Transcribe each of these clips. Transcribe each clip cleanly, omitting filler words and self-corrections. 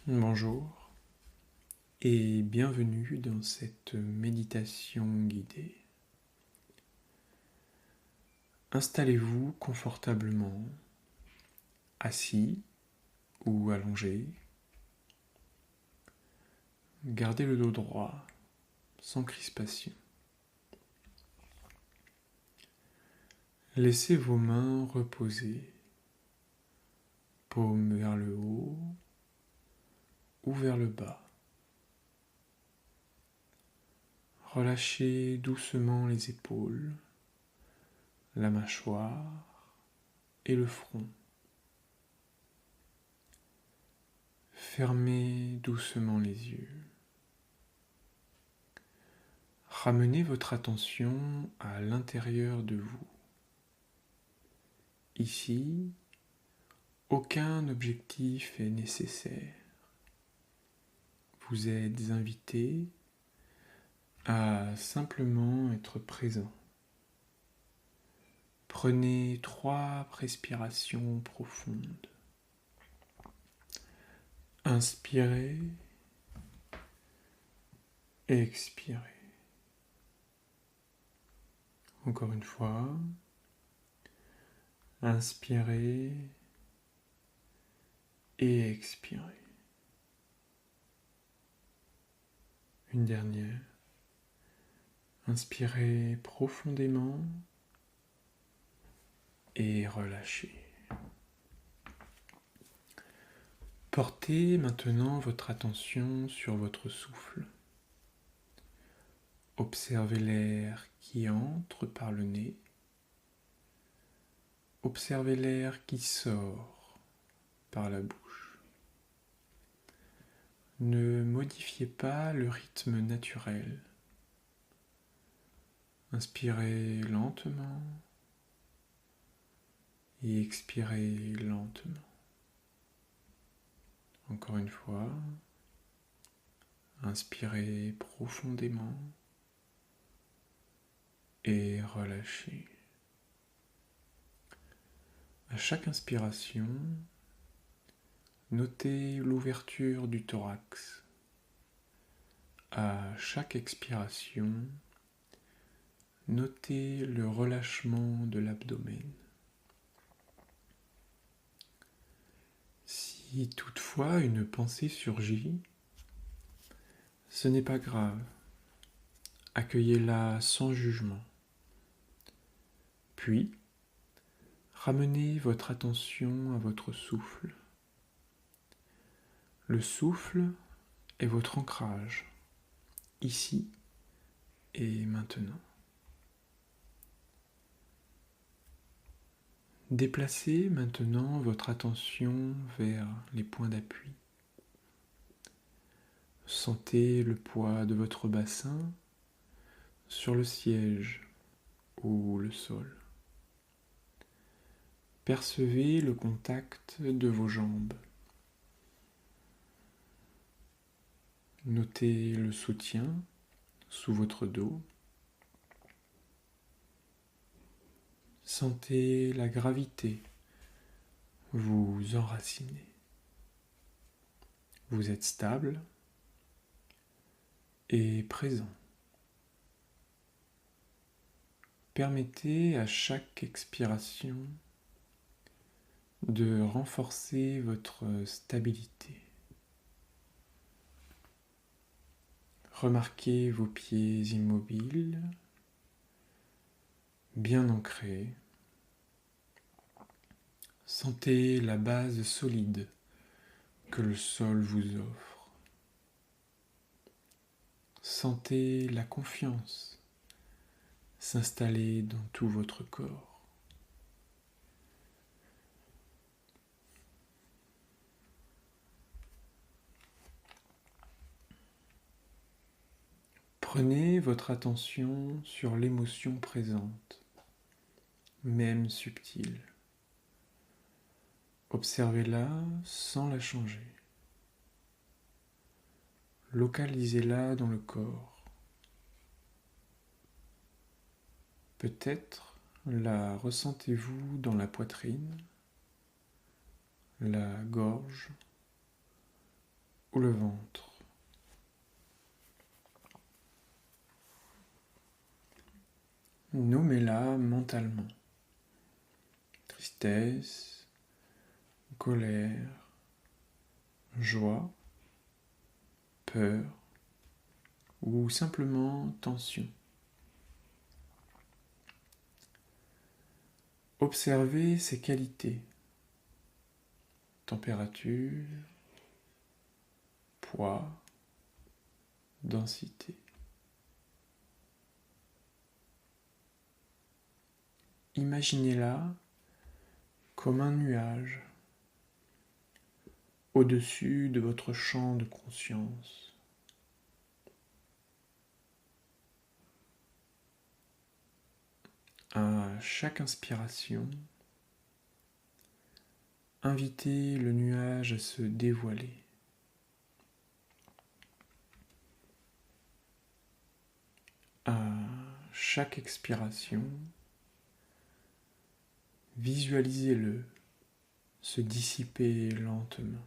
Bonjour et bienvenue dans cette méditation guidée. Installez-vous confortablement, assis ou allongé. Gardez le dos droit, sans crispation. Laissez vos mains reposer, paumes vers le haut ou vers le bas. Relâchez doucement les épaules, la mâchoire et le front. Fermez doucement les yeux. Ramenez votre attention à l'intérieur de vous. Ici, aucun objectif est nécessaire. Vous êtes invité à simplement être présent. Prenez 3 respirations profondes. Inspirez, expirez. Encore une fois. Inspirez et expirez. Une dernière. Inspirez profondément et relâchez. Portez maintenant votre attention sur votre souffle. Observez l'air qui entre par le nez. Observez l'air qui sort par la bouche. Ne modifiez pas le rythme naturel. Inspirez lentement et expirez lentement. Encore une fois, inspirez profondément et relâchez. À chaque inspiration, notez l'ouverture du thorax. À chaque expiration, notez le relâchement de l'abdomen. Si toutefois une pensée surgit, ce n'est pas grave. Accueillez-la sans jugement. Puis, ramenez votre attention à votre souffle. Le souffle est votre ancrage, ici et maintenant. Déplacez maintenant votre attention vers les points d'appui. Sentez le poids de votre bassin sur le siège ou le sol. Percevez le contact de vos jambes. Notez le soutien sous votre dos. Sentez la gravité vous enraciner. Vous êtes stable et présent. Permettez à chaque expiration de renforcer votre stabilité. Remarquez vos pieds immobiles, bien ancrés. Sentez la base solide que le sol vous offre. Sentez la confiance s'installer dans tout votre corps. Prenez votre attention sur l'émotion présente, même subtile. Observez-la sans la changer. Localisez-la dans le corps. Peut-être la ressentez-vous dans la poitrine, la gorge ou le ventre. Nommez-la mentalement. Tristesse, colère, joie, peur ou simplement tension. Observez ses qualités. Température, poids, densité. Imaginez-la comme un nuage au-dessus de votre champ de conscience. À chaque inspiration, invitez le nuage à se dévoiler. À chaque expiration, visualisez-le se dissiper lentement.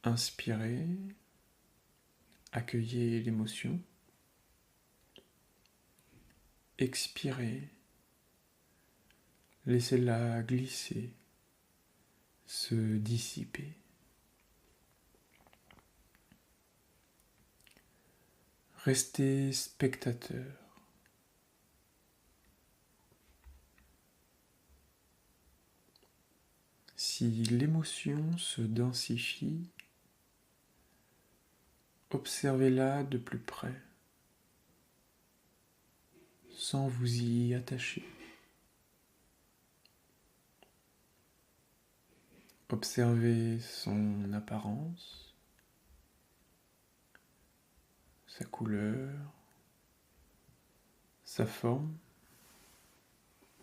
Inspirez, accueillez l'émotion. Expirez, laissez-la glisser, se dissiper. Restez spectateur. Si l'émotion se densifie, observez-la de plus près, sans vous y attacher. Observez son apparence, sa couleur, sa forme,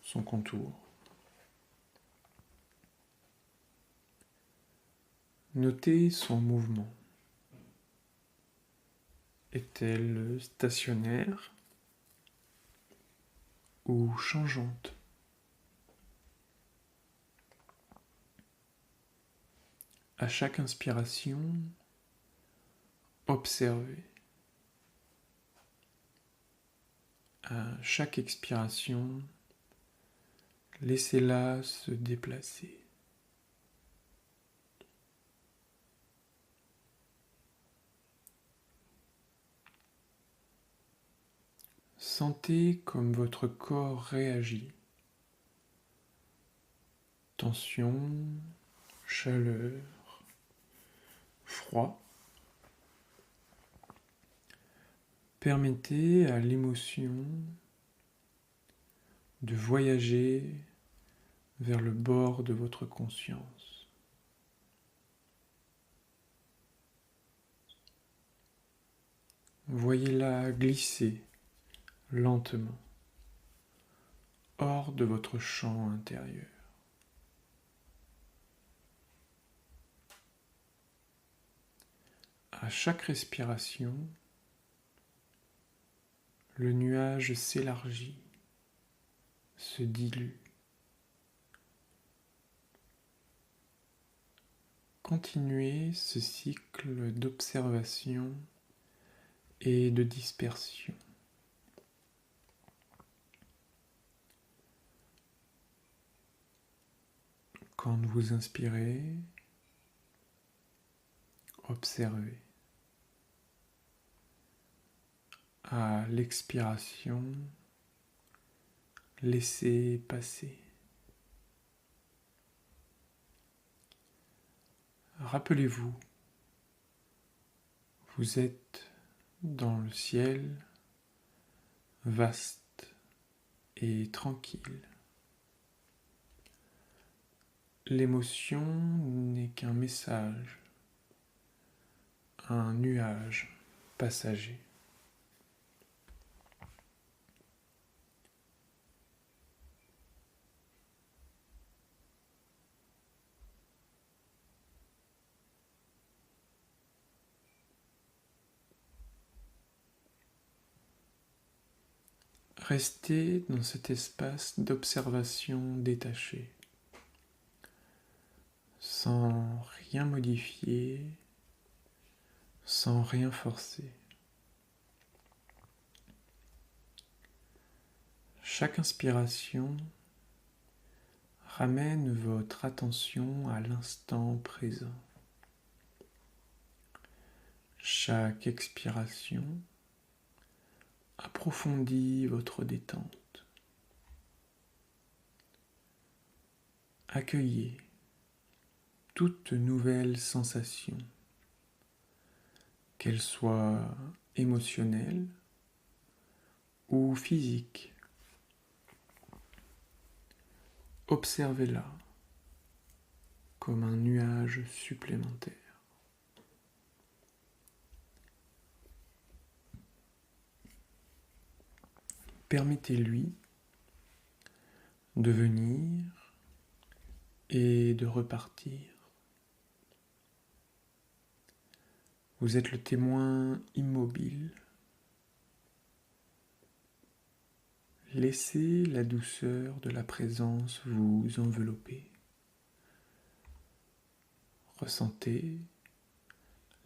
son contour. Notez son mouvement. Est-elle stationnaire ou changeante? À chaque inspiration, observez. À chaque expiration, laissez-la se déplacer. Sentez comme votre corps réagit. Tension, chaleur, froid. Permettez à l'émotion de voyager vers le bord de votre conscience. Voyez-la glisser lentement hors de votre champ intérieur. À chaque respiration, le nuage s'élargit, se dilue. Continuez ce cycle d'observation et de dispersion. Quand vous inspirez, observez. À l'expiration, laissez passer. Rappelez-vous, vous êtes dans le ciel, vaste et tranquille. L'émotion n'est qu'un message, un nuage passager. Restez dans cet espace d'observation détachée, sans rien modifier, sans rien forcer. Chaque inspiration ramène votre attention à l'instant présent. Chaque expiration approfondit votre détente. Accueillez toute nouvelle sensation, qu'elle soit émotionnelle ou physique. Observez-la comme un nuage supplémentaire. Permettez-lui de venir et de repartir. Vous êtes le témoin immobile. Laissez la douceur de la présence vous envelopper. Ressentez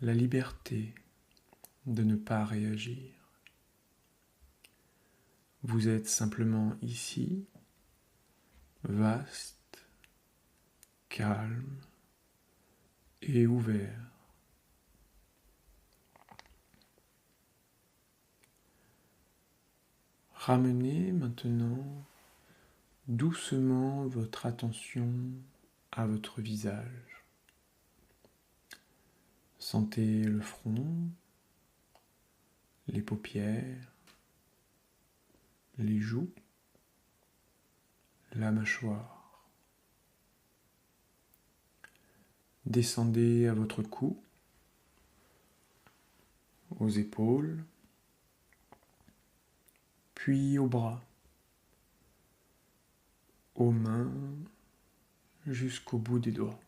la liberté de ne pas réagir. Vous êtes simplement ici, vaste, calme et ouvert. Ramenez maintenant doucement votre attention à votre visage. Sentez le front, les paupières, les joues, la mâchoire. Descendez à votre cou, aux épaules, puis aux bras, aux mains, jusqu'au bout des doigts.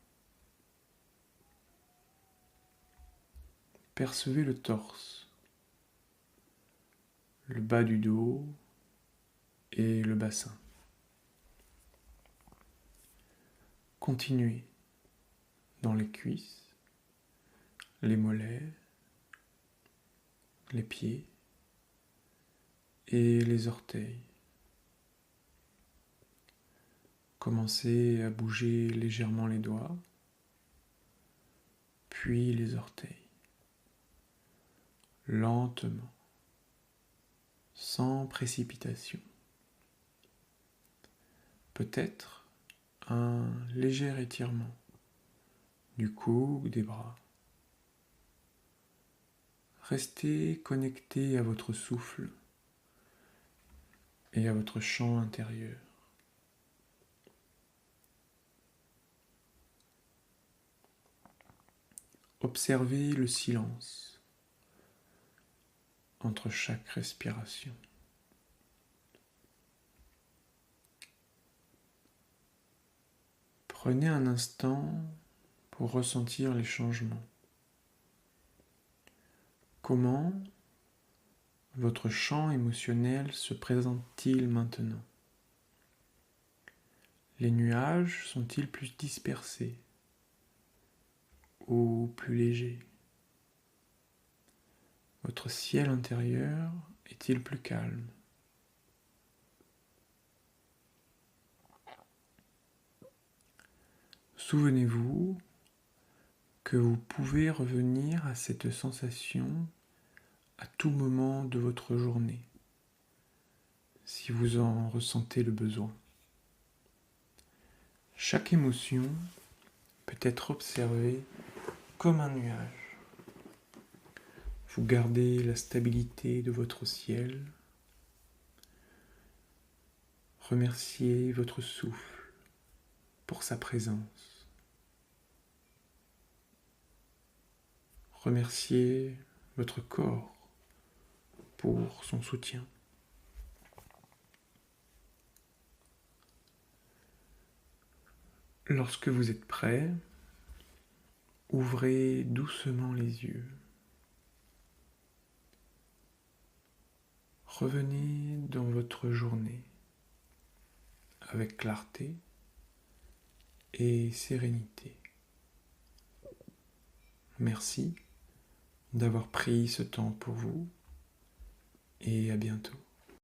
Percevez le torse, le bas du dos et le bassin. Continuez dans les cuisses, les mollets, les pieds et les orteils. Commencez à bouger légèrement les doigts, puis les orteils, lentement, sans précipitation. Peut-être un léger étirement du cou ou des bras. Restez connecté à votre souffle et à votre chant intérieur. Observez le silence entre chaque respiration. Prenez un instant pour ressentir les changements. Comment votre champ émotionnel se présente-t-il maintenant? Les nuages sont-ils plus dispersés ou plus légers? Votre ciel intérieur est-il plus calme? Souvenez-vous que vous pouvez revenir à cette sensation à tout moment de votre journée, si vous en ressentez le besoin. Chaque émotion peut être observée comme un nuage. Vous gardez la stabilité de votre ciel. Remerciez votre souffle pour sa présence. Remerciez votre corps pour son soutien. Lorsque vous êtes prêt, ouvrez doucement les yeux. Revenez dans votre journée avec clarté et sérénité. Merci d'avoir pris ce temps pour vous et à bientôt.